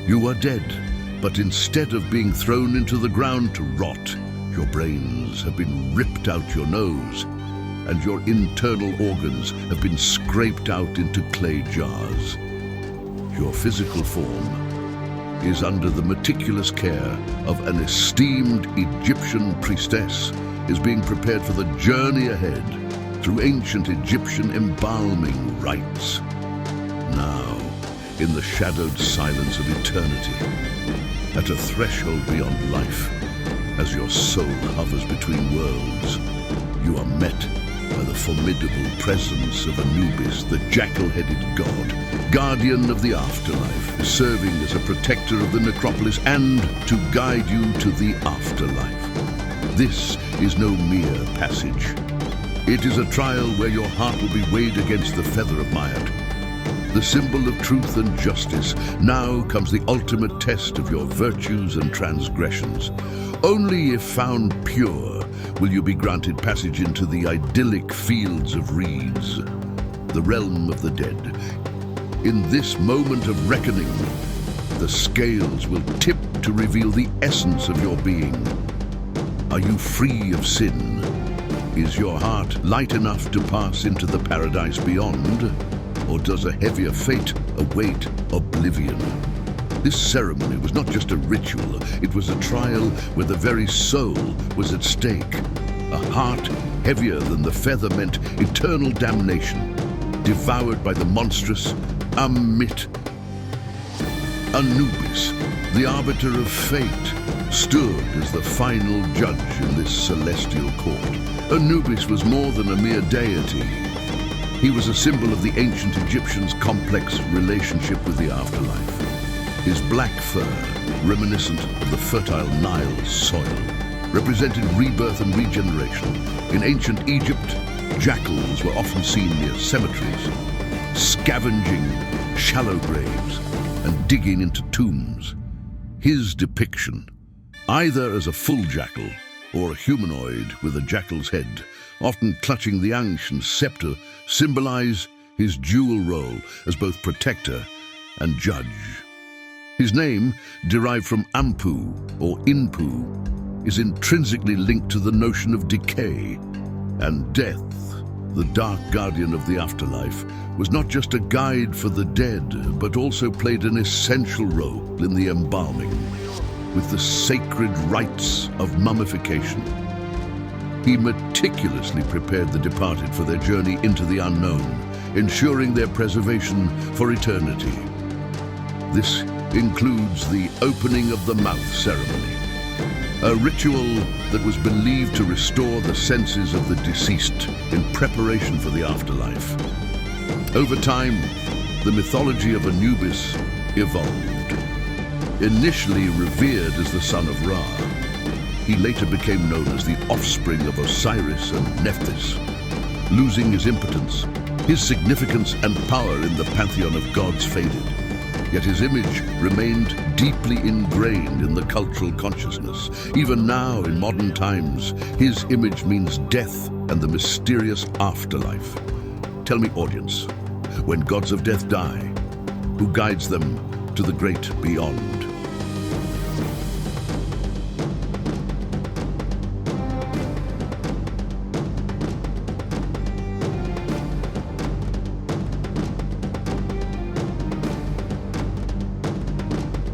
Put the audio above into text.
You are dead, but instead of being thrown into the ground to rot, your brains have been ripped out your nose, and your internal organs have been scraped out into clay jars. Your physical form is under the meticulous care of an esteemed Egyptian priestess, is being prepared for the journey ahead through ancient Egyptian embalming rites. Now, in the shadowed silence of eternity, at a threshold beyond life, as your soul hovers between worlds, you are met by the formidable presence of Anubis, the jackal-headed god, guardian of the afterlife, serving as a protector of the necropolis and to guide you to the afterlife. This is no mere passage. It is a trial where your heart will be weighed against the feather of Ma'at, the symbol of truth and justice. Now comes the ultimate test of your virtues and transgressions. Only if found pure will you be granted passage into the idyllic fields of reeds, the realm of the dead. In this moment of reckoning, the scales will tip to reveal the essence of your being. Are you free of sin? Is your heart light enough to pass into the paradise beyond? Or does a heavier fate await oblivion? This ceremony was not just a ritual, it was a trial where the very soul was at stake. A heart heavier than the feather meant eternal damnation, devoured by the monstrous Anubis, the arbiter of fate, stood as the final judge in this celestial court. Anubis was more than a mere deity. He was a symbol of the ancient Egyptians' complex relationship with the afterlife. His black fur, reminiscent of the fertile Nile soil, represented rebirth and regeneration. In ancient Egypt, jackals were often seen near cemeteries, scavenging shallow graves and digging into tombs. His depiction, either as a full jackal or a humanoid with a jackal's head, often clutching the ancient scepter, symbolize his dual role as both protector and judge. His name, derived from Ampu or Inpu, is intrinsically linked to the notion of decay and death. The dark guardian of the afterlife was not just a guide for the dead, but also played an essential role in the embalming, with the sacred rites of mummification. He meticulously prepared the departed for their journey into the unknown, ensuring their preservation for eternity. This includes the opening of the mouth ceremony, a ritual that was believed to restore the senses of the deceased in preparation for the afterlife. Over time, the mythology of Anubis evolved. Initially revered as the son of Ra, he later became known as the offspring of Osiris and Nephthys. Losing his impotence, his significance and power in the pantheon of gods faded. Yet his image remained deeply ingrained in the cultural consciousness. Even now, in modern times, his image means death and the mysterious afterlife. Tell me, audience, when gods of death die, who guides them to the great beyond?